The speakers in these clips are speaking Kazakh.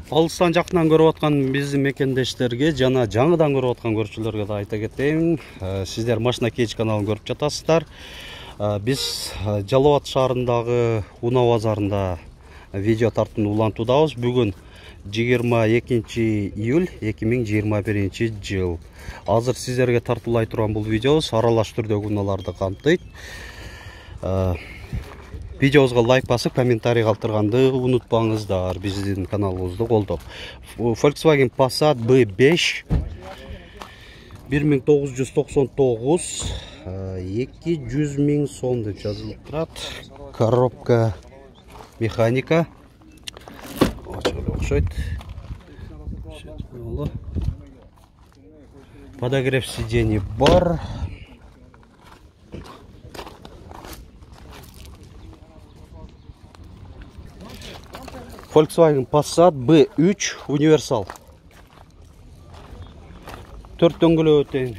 Алыстан жакынан көрүп аткан биздин мекендештерге жана жаңыдан көрүп аткан көрүүчүлөргө да айта кетейин. Сиздер Машина Кейч каналын көрүп жатасыздар. Биз Жалал Абад шаарындагы Унаа базарында видео тартууну улантуудабыз. Бүгүн 22 июль 2021 жыл. Азыр сиздерге тартуулай турган бул видеобуз аралаш түрдөгү унааларды камтыйт. Видеобузга лайк басып, комментарий калтырганды унутпаңыздар. Биздин каналыбызды колдоп. Volkswagen Passat B5 1999 200 000 сом деп жазылып турат. Коробка механика. Окшойт. Подогрев сидений бар. Volkswagen Passat B3 универсал. 4 дөңгөлөк тең.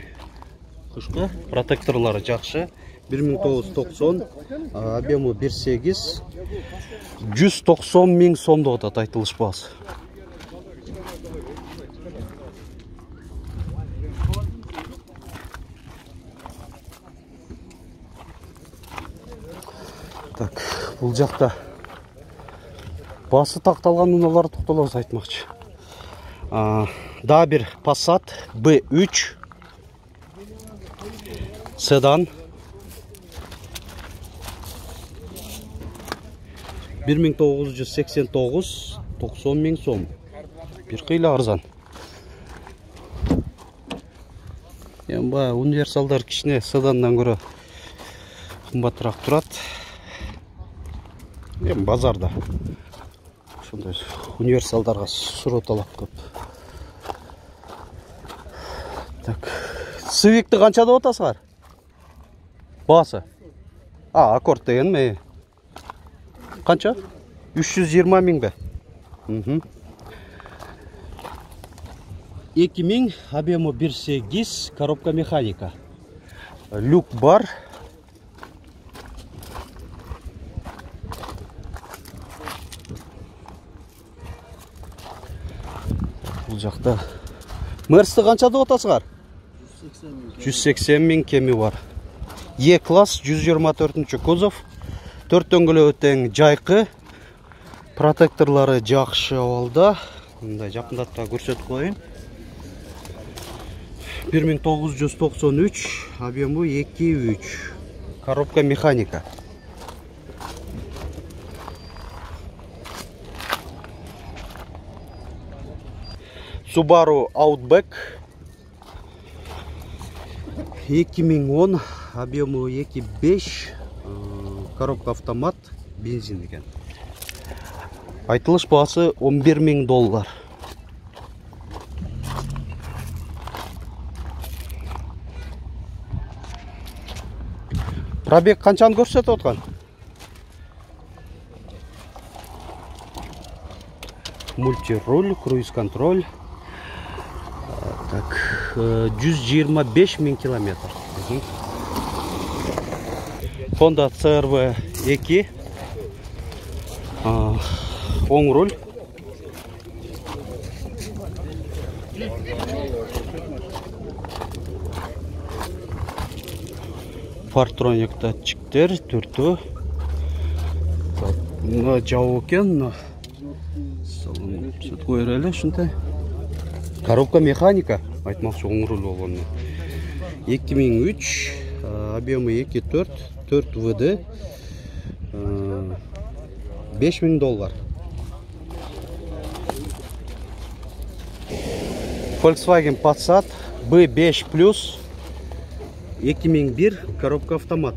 Кышкы протекторлары жакшы. 1990, объему 1.8, 190 000 сом деп атат айтылыш баасы. Так, бул жакта басы такталган унаалар токтолобуз айтмакчы. Да бир Passat B3 седан 1989 90 000 сом. Бир кыйла арзан. Эми универсалдар кичине седандан көрө кымбатыраак турат. Эми базарда ошондой универсалдарга суроо талап көп. Так, Цивикти канча деп атасыңар? Баасы. Аккорд дегенми? Канча? 320 000 бе? 2000, объему 1.8, коробка механика. Люк бар. Бул жакта Мерсти канча деп атасыңар? 180 000 кеми бар. Е-класс 124 кузов. 4 дөңгөлөк тең жайкы. Протекторлары жакшы абалда. Мындай жакындатып көрсөтүп коеюн. 1993, объему 2.3. Коробка механика. Subaru Outback 2010, объему 2.5, коробка автомат, бензин екен. Айтылыш баасы $11 000. Пробег канчаны көрсөтүп аткан? Мультируль, круиз-контроль. Так, 125 000 километр. Honda CR-V 2. Оң руль. Партроник датчиктер, түртүү. Мына жабык экен. Салон сөт коер эле ушундай. Коробка механика, айтмакчы оң руль болгону. 2003, объему 2.4, 4 ВД, $5000. Volkswagen Passat B5 Plus 2001, коробка автомат.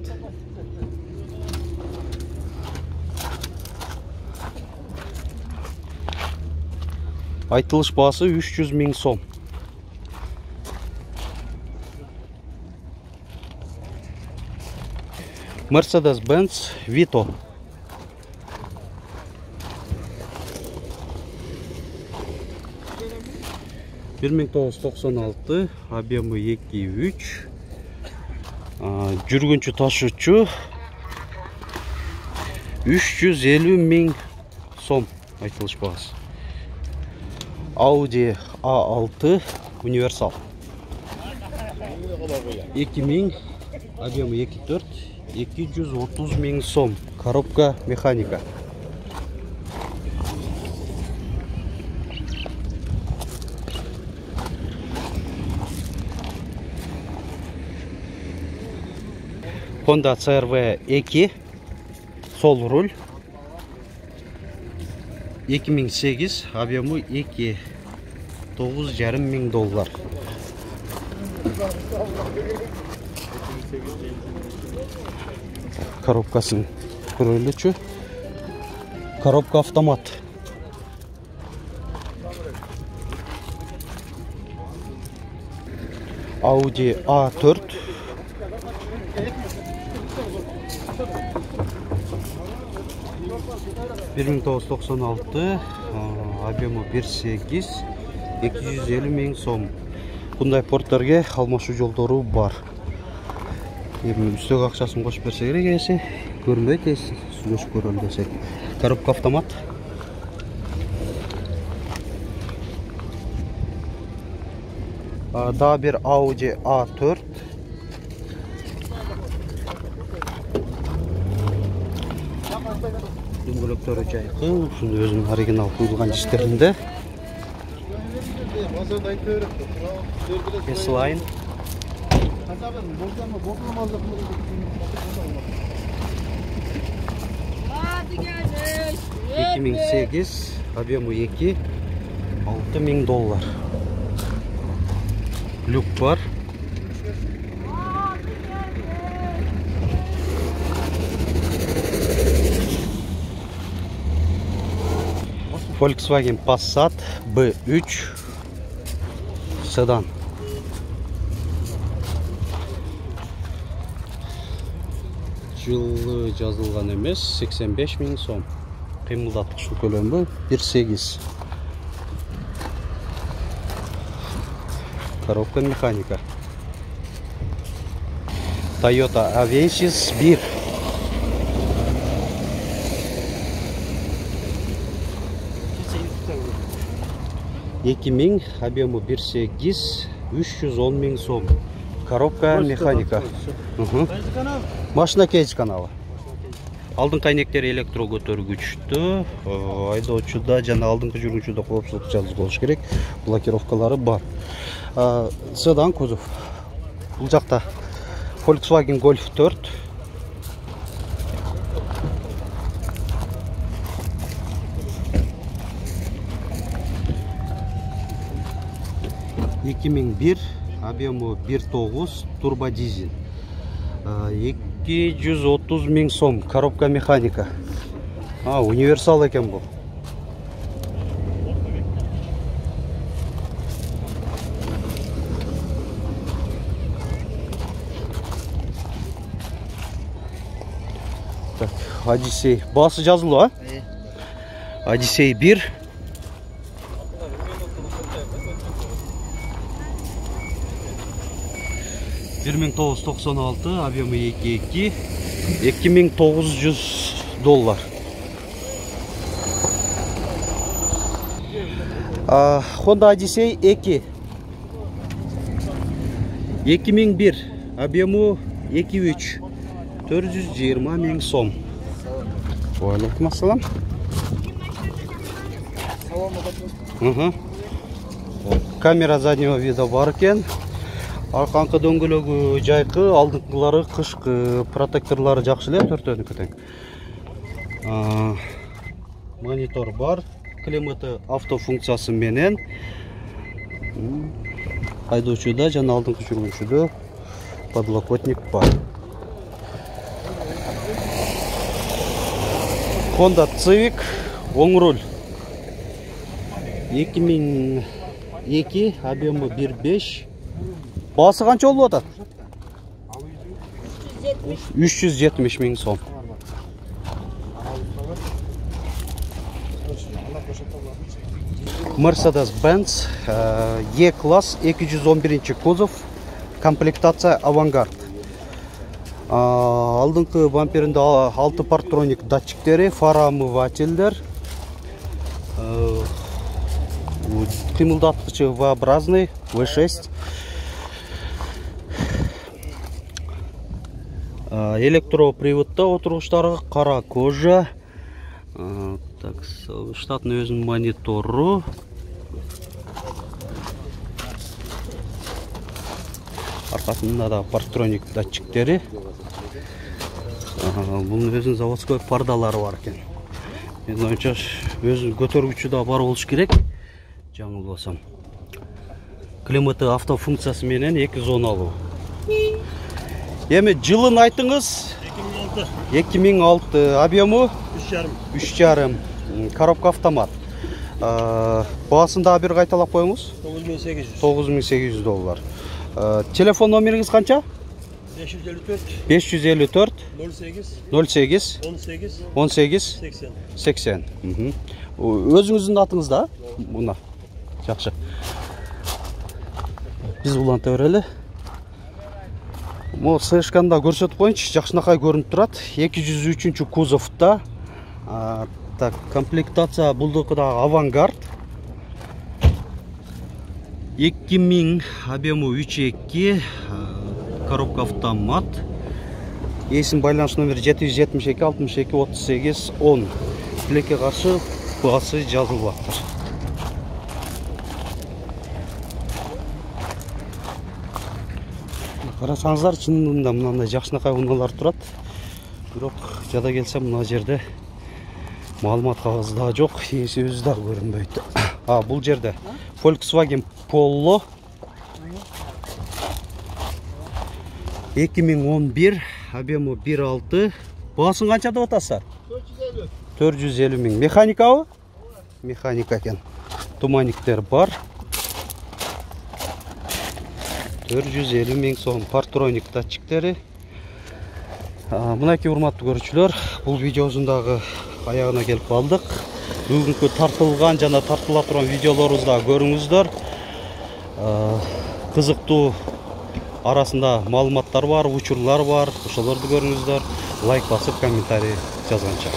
Айтылыш баасы 300 000 сом. Mercedes-Benz Vito. $1996, объему 2.3, жүргүнчү ташуучу 350 000 сом айтылыш баасы. Audi A6 универсал. 2000, объемы 2.4, 230 миң сом. Коробка механика. Honda CR-V 2, sol rul. 2008, объемы 2, $9,5 миң. Коробкасын көрелічі. Коробка автомат. Audi A4. $1996, объемы 1.8, $250 миң сом. Бұндай порттарға алмашу жолдары бар. Үстегі ақшасын қошып берсе керек есе, көрмейді есе, сүлеш көрел десек. Коробка автомат. Daha bir Audi A4. Дөңгелектері жайқы, шunu өзінің оригинал қойылған іштерінде. S-Line. 2008, объемы 2, $6,000. Люк бар. Volkswagen Passat B3 sedan. Жылы жазылған емес, 85 миң сом. Қимылдатқышы көлемі 1.8. Коробка механика. Toyota Avensis 1. $2,000, объемы 1.8, $310 миң сом. Коробка механика. Машина кейдж каналы. Алдыңғы әйнектері электро көтергүчтүү, айдоочуда жана алдыңғы жүргүнчүдө коопсуздук жазуу болуш керек. Блокировкалары бар. Седан кузов. Бул жакта Volkswagen Golf 4. $2001, объемы 1.9, турбодизель. $230 миң сом. Коробка механика. Универсал екен бұл. Odyssey. Bası жазылу, а? Odyssey 1. $1996, объемы 2.2, $2,900. Honda Odyssey 2. 2001, объемы 2.3, $420 миң сом. Алейкум ассалам. Камера заднего вида бар екен. Арқаңқы дөңгөлөгү жайқы, алдыңғылары қышқы, протекторлары жақшы эле, төртөөнүкү тең. Монитор бар, климаты автофункциясы менен. Айдоочуда жана алдыңкы жүргүнчүдө подлокотник бар. Honda Civic, оң руль. 2002, объемы 1.5. Басы қанша болып отыр? 370 миң сом. Mercedes-Benz E-класс 211 кузов, комплектация Авангард. Алдыңғы бамперінде 6 парктроник датчиктері, фара омывательдер. кыймылдаткычы V-образный V6. Электроприводта отургучтары кара кожа. Так, штатный өзүнүн монитору. Аркасында да партроник датчиктери. Bunun өзүнүн заводской пардалары бар экен. Мен ойымча өзүнүн көтөргүчү да бар болуш керек. Жаңылбасам. Климаты автофункциясы менен 2 зоналуу. Эми жылын айтыңыз. 2006. Объему 3,5. Коробка автомат. Баасында бир кайталап коюңуз. $9800. Телефон номериңиз канча? 554 08 18 80. Өзүңүздүн атыңыз да? Мына. Жакшы. Биз уланта берели. Мо сышканда көрсөтүп коюнчу, жакшынакай көрүнүп турат. 203 кузовда. Так, комплектация булдукы да авангард. 2000 объему 3.2, коробка автомат. Есім байланыш номері 772 62 38 10. Тилекке каршы баасы жазылып атыр. Карасаңыздар, чынында мынандай жакшынакай унаалар турат. Бирок жада келсе мына жерде маалымат кагызы да жок, ээси өзү да көрүнбөйт. Бул жерде Volkswagen Polo 2011, объему 1.6. Баасын канча деп атасыздар? 450 миң. Механикабы? Механика экен. Туманиктер бар. 450 миң сом. Партроник датчиктери. Мынакей урматтуу көрүүчүлөр, бул видеосун дагы аягына келип калдык. Бүгүнкү тартылган жана тартыла турган видеолорубузду да көрүңүздөр. Кызыктуу арасында маалыматтар бар, учурлар бар. Ошолорду көрүңүздөр. Лайк басып, комментарий жазганча.